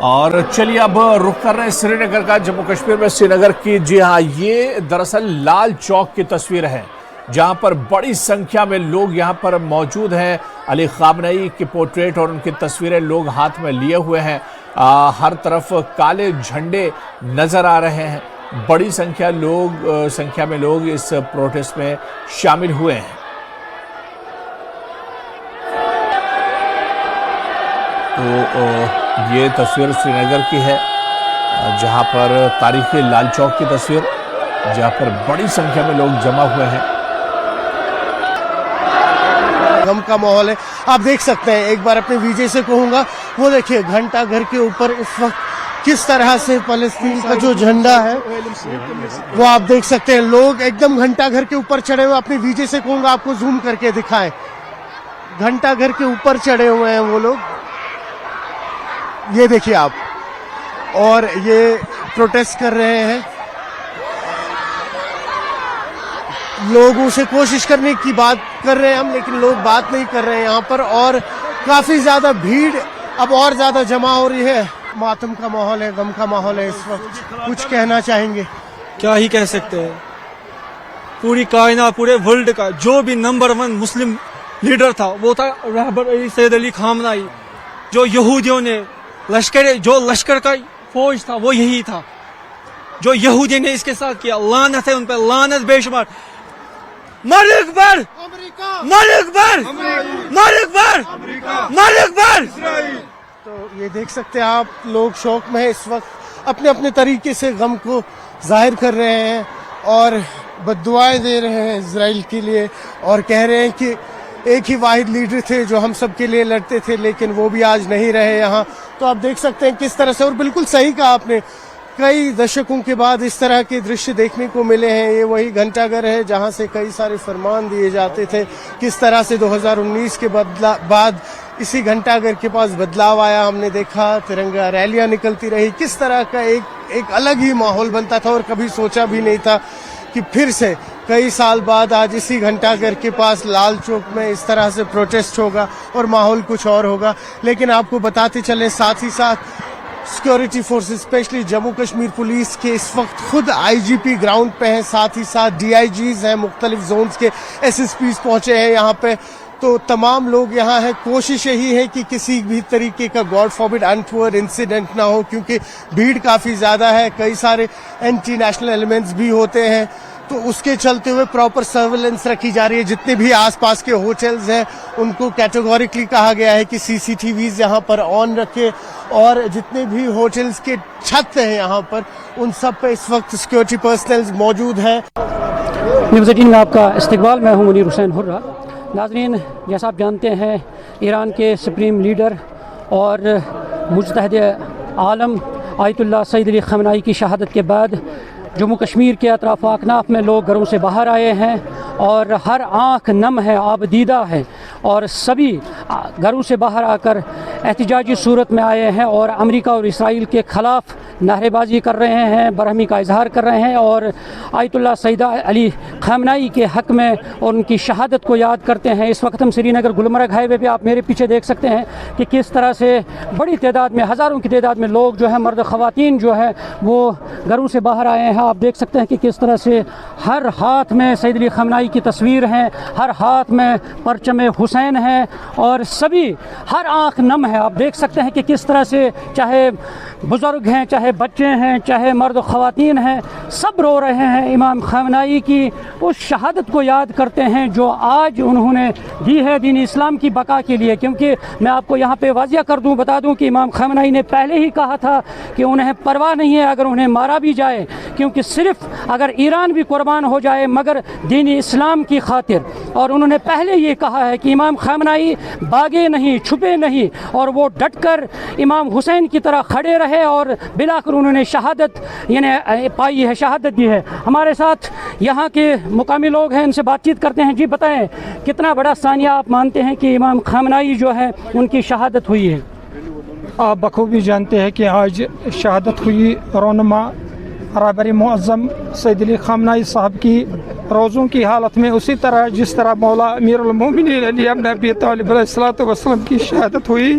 اور چلیے اب رخ کر رہے ہیں سری نگر کا، جموں کشمیر میں سری نگر کی. جی ہاں، یہ دراصل لال چوک کی تصویر ہے جہاں پر بڑی سنکھیا میں لوگ یہاں پر موجود ہیں. علی خامنئی کی پورٹریٹ اور ان کی تصویریں لوگ ہاتھ میں لیے ہوئے ہیں. ہر طرف کالے جھنڈے نظر آ رہے ہیں. بڑی سنکھیا میں لوگ اس پروٹیسٹ میں شامل ہوئے ہیں. تو یہ تصویر سری نگر کی ہے جہاں پر تاریخی لال چوک کی تصویر، جہاں پر بڑی سنکھیا میں لوگ جمع ہوئے ہیں. غم کا ماحول ہے، آپ دیکھ سکتے ہیں. ایک بار اپنے ویجے سے کہوں گا، وہ دیکھیے گھنٹہ گھر کے اوپر اس وقت کس طرح سے فلسطین کا جو جھنڈا ہے وہ آپ دیکھ سکتے ہیں. لوگ ایک دم گھنٹہ گھر کے اوپر چڑھے ہوئے. اپنے ویجے سے کہوں گا آپ کو زوم کر کے دکھائیں. گھنٹہ گھر کے اوپر چڑھے ہوئے ہیں وہ لوگ، یہ دیکھیے آپ. اور یہ پروٹیسٹ کر رہے ہیں. لوگوں سے کوشش کرنے کی بات کر رہے ہیں ہم، لیکن لوگ بات نہیں کر رہے ہیں یہاں پر. اور کافی زیادہ بھیڑ اب اور زیادہ جمع ہو رہی ہے. ماتم کا ماحول ہے، غم کا ماحول ہے اس وقت. کچھ کہنا چاہیں گے؟ کیا ہی کہہ سکتے ہیں. پوری کائنات، پورے ورلڈ کا جو بھی نمبر 1 مسلم لیڈر تھا وہ تھا رہبر سید علی خامنئی. جو یہودیوں نے لشکر کا فوج تھا وہ یہی تھا. جو یہودی نے اس کے ساتھ کیا، لعنت ہے ان پہ، لعنت بے شمار. ملک بر ملک بر ملک بر ملک بر. تو یہ دیکھ سکتے ہیں آپ، لوگ شوق میں اس وقت اپنے اپنے طریقے سے غم کو ظاہر کر رہے ہیں اور بد دعائیں دے رہے ہیں اسرائیل کے لیے، اور کہہ رہے ہیں کہ ایک ہی واحد لیڈر تھے جو ہم سب کے لیے لڑتے تھے، لیکن وہ بھی آج نہیں رہے یہاں. تو آپ دیکھ سکتے ہیں کس طرح سے، اور بالکل صحیح کہا آپ نے، کئی دشکوں کے بعد اس طرح کے درشیہ دیکھنے کو ملے ہیں. یہ وہی گھنٹہ گھر ہے جہاں سے کئی سارے فرمان دیے جاتے تھے. کس طرح سے 2019 کے بعد اسی گھنٹہ گھر کے پاس بدلاؤ آیا. ہم نے دیکھا ترنگا ریلیاں نکلتی رہی. کس طرح کا ایک الگ ہی ماحول بنتا تھا، اور کبھی سوچا بھی نہیں تھا کہ پھر سے کئی سال بعد آج اسی گھنٹہ گھر کے پاس لال چوک میں اس طرح سے پروٹیسٹ ہوگا اور ماحول کچھ اور ہوگا. لیکن آپ کو بتاتے چلیں ساتھ ہی ساتھ security forces, especially Jammu Kashmir police کے اس وقت خود آئی جی پی گراؤنڈ پہ ہیں، ساتھ ہی ساتھ ڈی آئی جیز ہیں، مختلف زونز کے ایس ایس پیز پہنچے ہیں یہاں پہ. تو تمام لوگ یہاں ہیں. کوشش یہی ہے کہ کسی بھی طریقے کا گاڈ فاربڈ انٹورڈ انسیڈنٹ نہ ہو، کیونکہ بھیڑ کافی زیادہ ہے. کئی سارے اینٹی نیشنل ایلیمنٹس بھی ہوتے ہیں. تو اس کے چلتے ہوئے پراپر سرویلنس رکھی جا رہی ہے. جتنے بھی آس پاس کے ہوٹلز ہیں ان کو کیٹیگوریکلی کہا گیا ہے کہ سی سی ٹی ویز یہاں پر آن رکھے، اور جتنے بھی ہوٹلز کے چھت ہیں یہاں پر ان سب پہ اس وقت سیکیورٹی پرسنلز موجود ہیں. نیوز 18 میں آپ کا استقبال. میں ہوں منیر حسین حرہ. ناظرین، جیسا آپ جانتے ہیں، ایران کے سپریم لیڈر اور مجتہد عالم آیت اللہ سید علی خامنئی کی شہادت کے بعد جموں کشمیر کے اطراف و اکناف میں لوگ گھروں سے باہر آئے ہیں، اور ہر آنکھ نم ہے، آب دیدہ ہے، اور سبھی گھروں سے باہر آ کر احتجاجی صورت میں آئے ہیں اور امریکہ اور اسرائیل کے خلاف نعرے بازی کر رہے ہیں، برہمی کا اظہار کر رہے ہیں، اور آیت اللہ سید علی خامنئی کے حق میں اور ان کی شہادت کو یاد کرتے ہیں. اس وقت ہم سری نگر گلمرگ ہائی وے پہ، آپ میرے پیچھے دیکھ سکتے ہیں کہ کس طرح سے بڑی تعداد میں، ہزاروں کی تعداد میں لوگ جو ہیں، مرد خواتین جو ہے وہ گھروں سے باہر آئے ہیں. آپ دیکھ سکتے ہیں کہ کس طرح سے ہر ہاتھ میں سید علی خامنئی کی تصویر ہیں، ہر ہاتھ میں پرچم حسین ہے، اور سبھی ہر آنکھ نم ہے. آپ دیکھ سکتے ہیں کہ کس طرح سے چاہے بزرگ ہیں، چاہے بچے ہیں، چاہے مرد و خواتین ہیں، سب رو رہے ہیں. امام خامنئی کی اس شہادت کو یاد کرتے ہیں جو آج انہوں نے دی ہے دین اسلام کی بقا کے لیے. کیونکہ میں آپ کو یہاں پہ واضح بتا دوں کہ امام خامنئی نے پہلے ہی کہا تھا کہ انہیں پرواہ نہیں ہے اگر انہیں مارا بھی جائے، کیونکہ صرف اگر ایران بھی قربان ہو جائے مگر دین اسلام کی خاطر. اور انہوں نے پہلے یہ کہا ہے کہ امام خامنئی بھاگے نہیں، چھپے نہیں، اور وہ ڈٹ کر امام حسین کی طرح کھڑے رہے، اور بلاخر انہوں نے شہادت پائی ہے، شہادت دی ہے. ہمارے ساتھ یہاں کے مقامی لوگ ہیں، ان سے بات چیت کرتے ہیں. جی بتائیں، کتنا بڑا ثانیہ آپ مانتے ہیں کہ امام خامنئی جو ہے ان کی شہادت ہوئی ہے؟ آپ بخوبی جانتے ہیں کہ آج شہادت ہوئی رہنما رہبر معظم سید علی خامنئی صاحب کی روزوں کی حالت میں، اسی طرح جس طرح مولا امیر المومنین علی ابن ابی طالب علیہ الصلوۃ والسلام کی شہادت ہوئی،